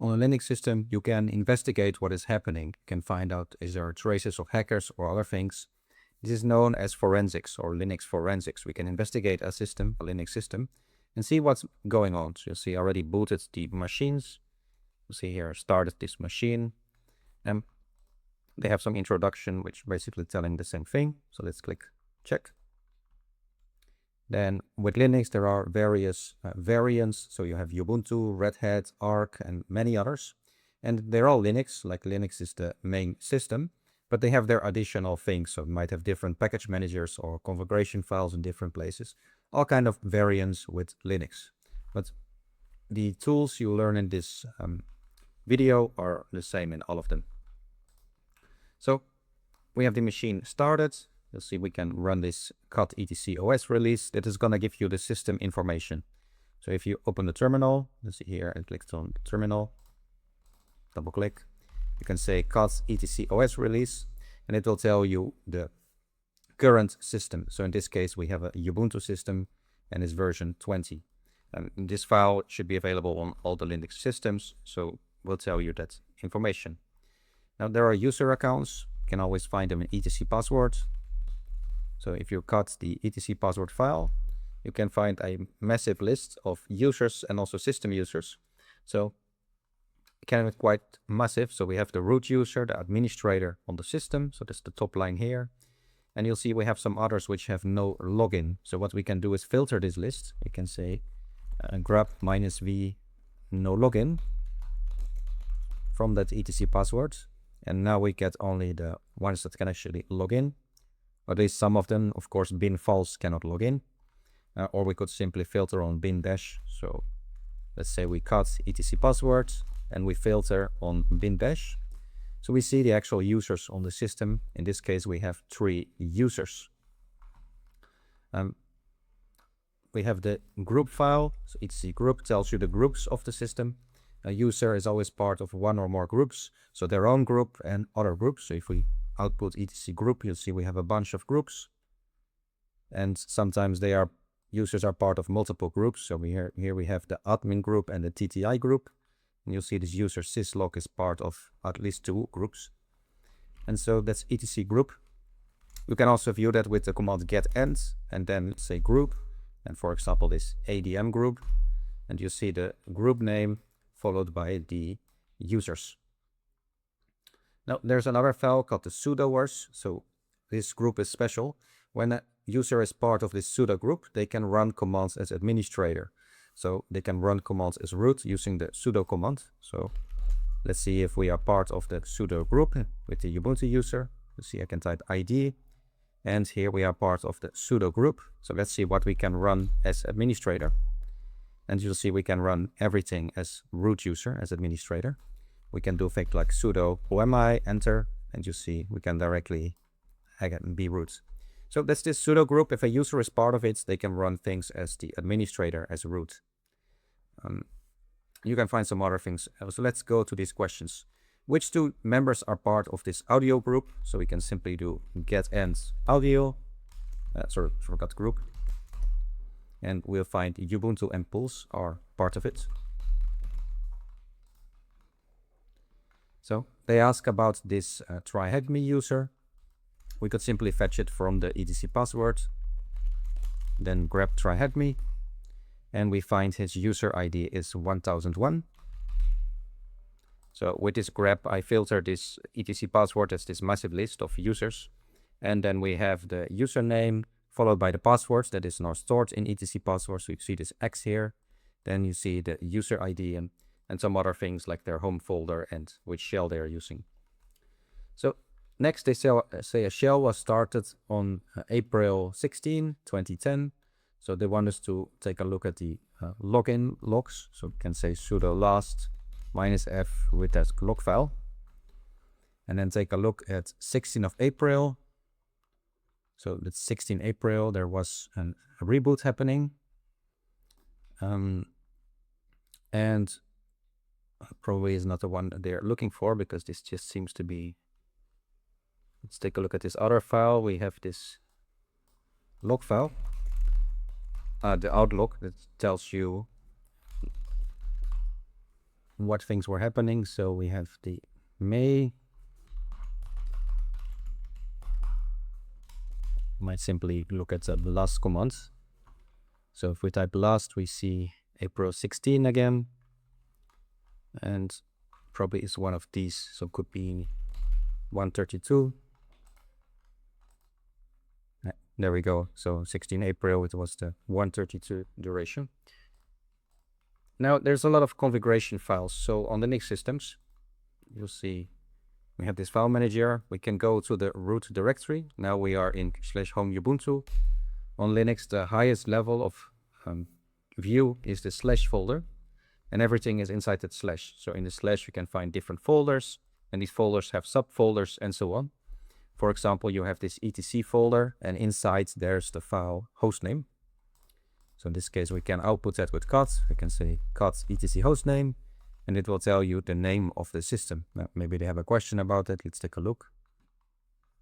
On a Linux system, you can investigate what is happening. You can find out is there traces of hackers or other things. This is known as forensics or Linux forensics. We can investigate a system, a Linux system, and see what's going on. So you'll see I already booted the machines. You'll see here I started this machine. And they have some introduction which basically telling the same thing. So let's click check. Then with Linux, there are various variants. So you have Ubuntu, Red Hat, Arch, and many others. And they're all Linux, like Linux is the main system, but they have their additional things. So you might have different package managers or configuration files in different places, all kind of variants with Linux. But the tools you learn in this video are the same in all of them. So we have the machine started. You'll see we can run this cut etc OS release. That is going to give you the system information. So if you open the terminal, let's see here, I clicked on the terminal, double click, you can say cut etc OS release, and it will tell you the current system. So in this case, we have a Ubuntu system and it's version 20. And this file should be available on all the Linux systems, so we'll tell you that information. Now there are user accounts. You can always find them in etc password. So if you cut the etc password file, you can find a massive list of users and also system users. So it can be quite massive. So we have the root user, the administrator on the system. So that's the top line here. And you'll see we have some others which have no login. So what we can do is filter this list. We can say grab -v no login from that etc password. And now we get only the ones that can actually log in. Or at least some of them, of course, bin false cannot log in. Or we could simply filter on bin dash. So let's say we cut etc password and we filter on bin dash. So we see the actual users on the system. In this case, we have 3 users. We have the group file. So etc group tells you the groups of the system. A user is always part of one or more groups. So their own group and other groups. So if we output etc group, you'll see we have a bunch of groups. And sometimes users are part of multiple groups. So here we have the admin group and the TTI group. And you'll see this user syslog is part of at least 2 groups. And so that's etc group. You can also view that with the command getEnd and then let's say group. And for example, this ADM group. And you see the group name followed by the users. Now there's another file called the sudo-wars. So this group is special. When a user is part of this sudo group, they can run commands as administrator. So they can run commands as root using the sudo command. So let's see if we are part of the sudo group with the Ubuntu user. You see I can type ID. And here we are part of the sudo group. So let's see what we can run as administrator. And you'll see we can run everything as root user, as administrator. We can do things like sudo omi, enter, and you see we can directly be root. So that's this sudo group. If a user is part of it, they can run things as the administrator, as root. You can find some other things. So let's go to these questions. Which 2 members are part of this audio group? So we can simply do getEnd audio, forgot group. And we'll find Ubuntu and Pulse are part of it. So they ask about this TryHackMe user. We could simply fetch it from the etc password, then grab TryHackMe, and we find his user ID is 1001. So with this grab, I filter this etc password as this massive list of users. And then we have the username followed by the passwords that is now stored in etc password. So you see this X here. Then you see the user ID and some other things like their home folder and which shell they are using. So next they say a shell was started on April 16, 2010. So they want us to take a look at the login logs. So we can say sudo last -f with that log file. And then take a look at 16th of April. So that's 16 April, there was a reboot happening. And probably is not the one they're looking for because this just seems to be. Let's take a look at this other file. We have this log file, the outlog that tells you what things were happening. So we have the May. Might simply look at the last command. So if we type last, we see April 16 again, and probably is one of these. So could be 132. There we go. So 16 April, it was the 132 duration. Now there's a lot of configuration files. So on the Linux systems, you'll see we have this file manager. We can go to the root directory. Now we are in /home Ubuntu. On Linux, the highest level of view is the slash folder, and everything is inside that slash. So in the slash, you can find different folders, and these folders have subfolders and so on. For example, you have this etc folder, and inside there's the file hostname. So in this case, we can output that with cat. We can say cat etc hostname, and it will tell you the name of the system. Now, maybe they have a question about it. Let's take a look.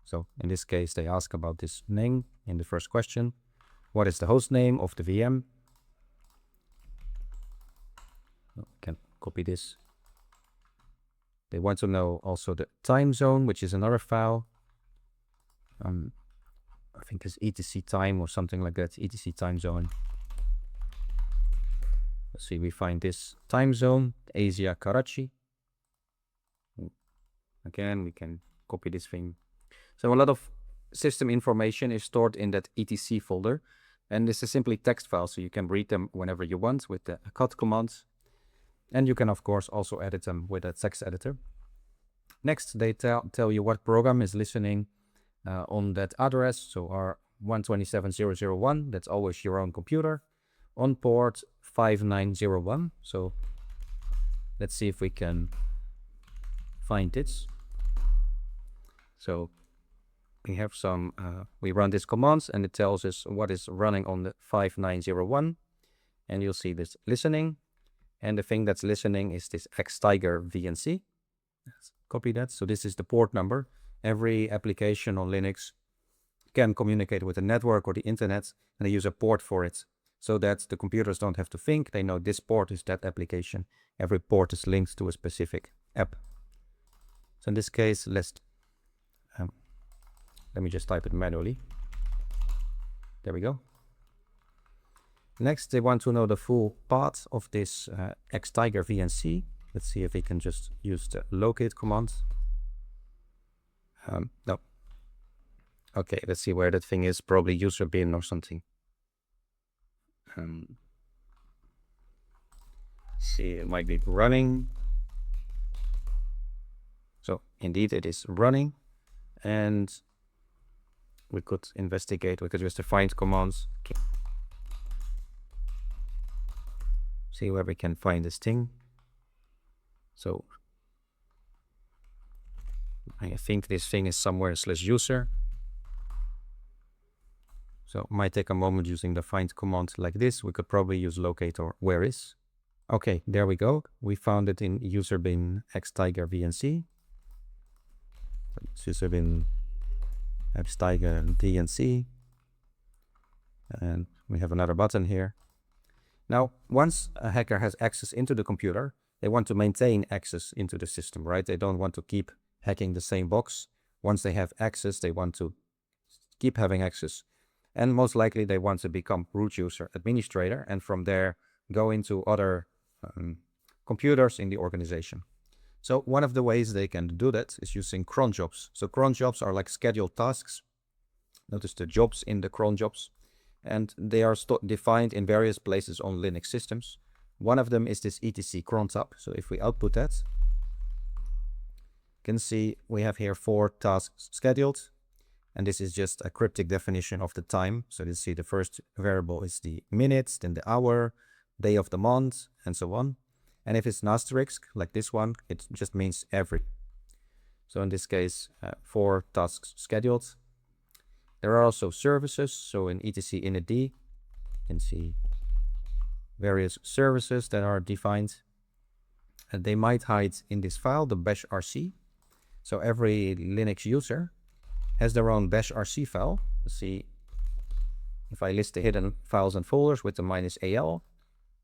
So in this case, they ask about this name in the first question. What is the host name of the VM? Can copy this. They want to know also the time zone, which is another file. I think it's etc time or something like that, etc time zone. Let's see, we find this time zone, Asia Karachi. Again, we can copy this thing. So a lot of system information is stored in that etc folder, and this is simply text files, so you can read them whenever you want with the cut command, and you can of course also edit them with a text editor. Next, they tell you what program is listening on that address, so our 127.0.0.1, that's always your own computer, on port 5901. So let's see if we can find it. So we have some, we run this command and it tells us what is running on the 5901, and you'll see this listening, and the thing that's listening is this xtiger VNC. Let's copy that. So this is the port number. Every application on Linux can communicate with the network or the internet, and they use a port for it, so that the computers don't have to think. They know this port is that application. Every port is linked to a specific app. So in this case, let me just type it manually. There we go. Next, they want to know the full path of this xtiger VNC. Let's see if we can just use the locate command. No. Okay, let's see where that thing is. Probably user bin or something. See, it might be running. So indeed it is running, and we could investigate. We could use the find commands. See where we can find this thing. So I think this thing is somewhere /user. So it might take a moment using the find command like this. We could probably use locate or where is. Okay, there we go. We found it in user bin xtiger VNC. User bin xtiger VNC. And we have another button here. Now, once a hacker has access into the computer, they want to maintain access into the system, right? They don't want to keep hacking the same box. Once they have access, they want to keep having access. And most likely they want to become root user administrator, and from there go into other computers in the organization. So one of the ways they can do that is using cron jobs. So cron jobs are like scheduled tasks. Notice the jobs in the cron jobs, and they are defined in various places on Linux systems. One of them is this etc cron tab. So if we output that, you can see we have here 4 tasks scheduled, and this is just a cryptic definition of the time. So you see the first variable is the minutes, then the hour, day of the month, and so on. And if it's an asterisk like this one, it just means every. So in this case, 4 tasks scheduled. There are also services. So in etc init d, you can see various services that are defined. And they might hide in this file, the bash rc. So every Linux user has their own bash rc file. Let's see if I list the hidden files and folders with the -al.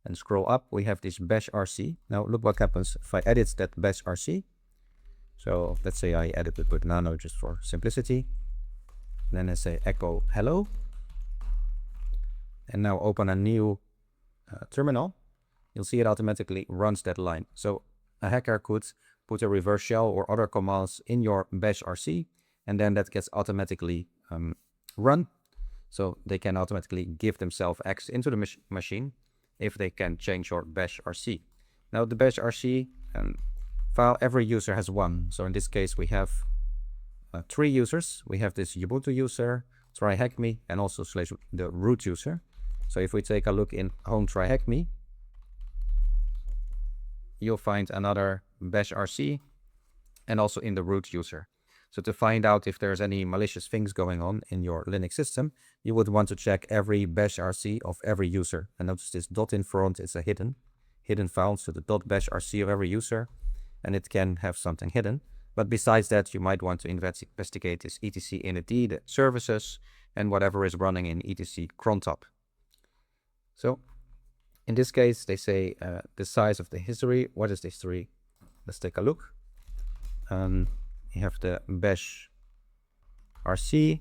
and scroll up, we have this bash rc. Now look what happens if I edit that bash rc. So let's say I edit it with nano just for simplicity. Then I say echo hello. And now open a new terminal. You'll see it automatically runs that line. So a hacker could put a reverse shell or other commands in your bash rc, and then that gets automatically run. So they can automatically give themselves access into the machine if they can change your bash rc. Now the bash rc file, every user has one. So in this case, we have 3 users. We have this Ubuntu user, TryHackMe, and also / the root user. So if we take a look in home TryHackMe, you'll find another bash rc and also in the root user. So to find out if there's any malicious things going on in your Linux system, you would want to check every bash rc of every user. And notice this dot in front is a hidden file, so the .bash rc of every user, and it can have something hidden. But besides that, you might want to investigate this etc init, the services, and whatever is running in etc cron top. So in this case, they say the size of the history. What is the history? Let's take a look. You have the bash rc,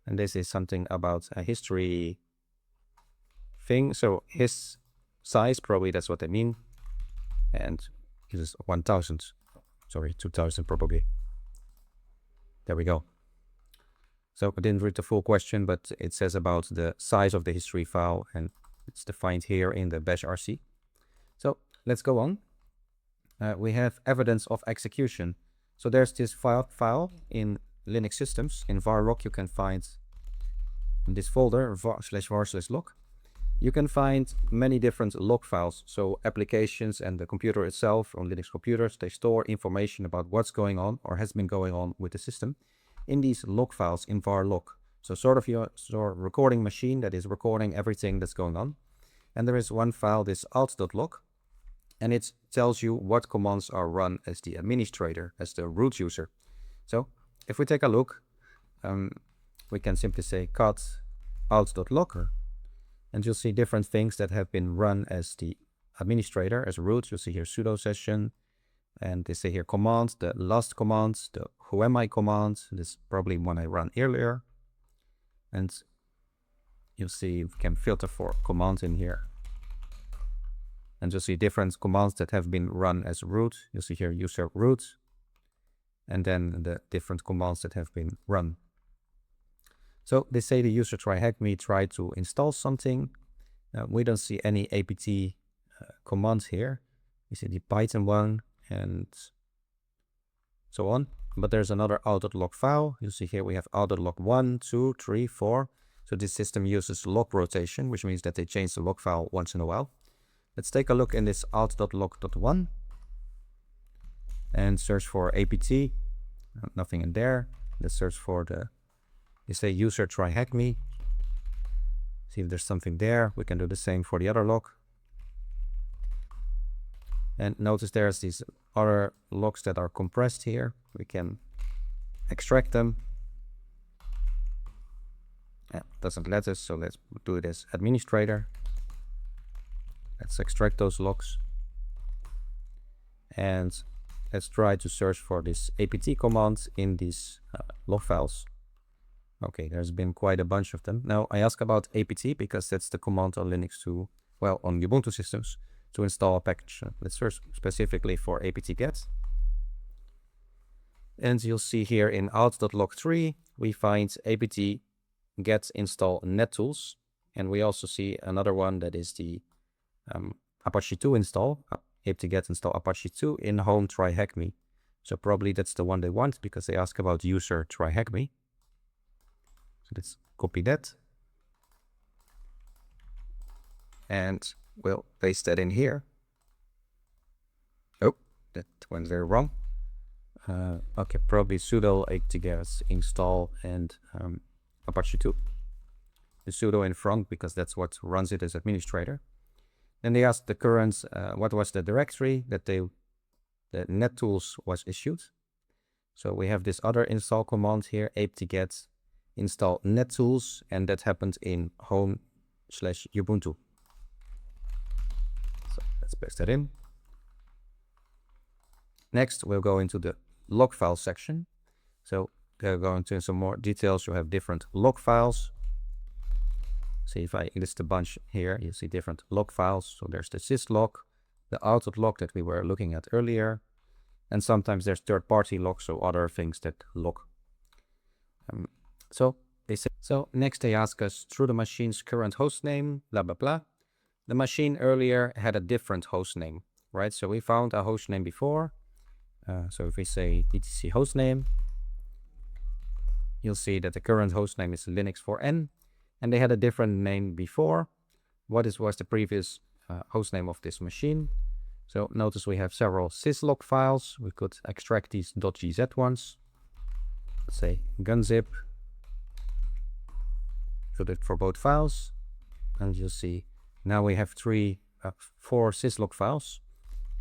and this is something about a history thing. So his size, probably that's what they mean. And this is 1000. Sorry, 2000 probably. There we go. So I didn't read the full question, but it says about the size of the history file, and it's defined here in the bash rc. So let's go on. We have evidence of execution. So there's this file in Linux systems. In var-log, you can find in this folder var/var/log. You can find many different log files. So applications and the computer itself on Linux computers, they store information about what's going on or has been going on with the system in these log files in var-log. So sort of your recording machine that is recording everything that's going on. And there is one file, this alt.log, and it tells you what commands are run as the administrator, as the root user. So if we take a look, we can simply say cut alt.log, and you'll see different things that have been run as the administrator, as root. You'll see here sudo session, and they say here command, the last command, the whoami command. This is probably one I ran earlier. And you'll see we can filter for commands in here. And you'll see different commands that have been run as root. You'll see here user root, and then the different commands that have been run. So they say the user TryHackMe tried to install something. We don't see any apt commands here. We see the Python one and so on. But there's another out.log file. You see here we have out.log 1, 2, 3, 4. So this system uses log rotation, which means that they change the log file once in a while. Let's take a look in this out.log.1 and search for apt. Nothing in there. Let's search for the, you say user TryHackMe. See if there's something there. We can do the same for the other log. And notice there's these other logs that are compressed here. We can extract them. Doesn't let us, so let's do it as administrator. Let's extract those logs. And let's try to search for this apt command in these log files. Okay, there's been quite a bunch of them. Now I ask about apt because that's the command on Linux to, well, on Ubuntu systems to install a package. Let's search specifically for apt-get. And you'll see here in out.log3, we find apt-get install nettools. And we also see another one that is the Apache 2 install, apt-get install Apache 2 in home TryHackMe. So probably that's the one they want because they ask about user TryHackMe. So let's copy that. And we'll paste that in here. Oh, that went very wrong. Okay, probably sudo apt-get install and Apache 2. The sudo in front because that's what runs it as administrator. Then they asked the current, what was the directory that the nettools was issued. So we have this other install command here, apt-get install nettools, and that happened in home/Ubuntu. paste that in. Next, we'll go into the log file section. So go into some more details. You have different log files. See, if I list a bunch here, you see different log files. So there's the syslog, the output log that we were looking at earlier, and sometimes there's third-party logs, so other things that log. So next they ask us through the machine's current host name, blah, blah, blah. The machine earlier had a different host name, right? So we found a host name before. So if we say etc host name, you'll see that the current host name is Linux4n, and they had a different name before. What was the previous host name of this machine? So notice we have several syslog files. We could extract these .gz ones. Let's say gunzip. Put it for both files, and you'll see now we have 4 syslog files,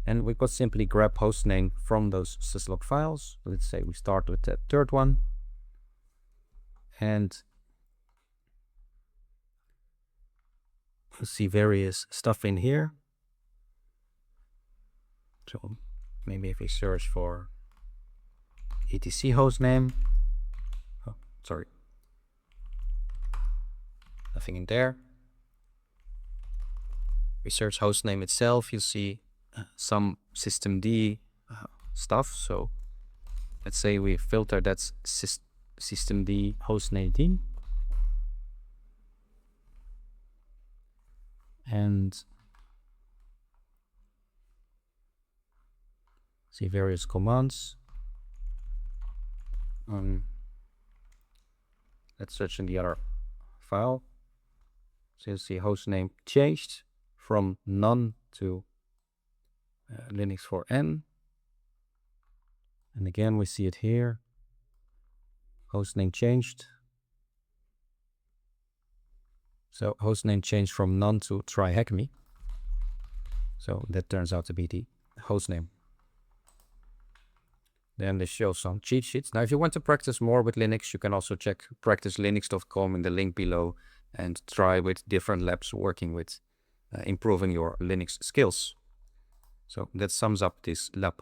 and we could simply grab hostname from those syslog files. Let's say we start with the third one, and you see various stuff in here. So maybe if we search for etc hostname, oh, sorry, nothing in there. We search hostname itself, you'll see some systemd stuff. So let's say we filter that's systemd hostname, and see various commands. Let's search in the other file. So you'll see hostname changed from none to Linux4n. And again, we see it here. Hostname changed. So hostname changed from none to TryHackMe. So that turns out to be the hostname. Then they show some cheat sheets. Now, if you want to practice more with Linux, you can also check practicelinux.com in the link below and try with different labs working with improving your Linux skills. So that sums up this lab.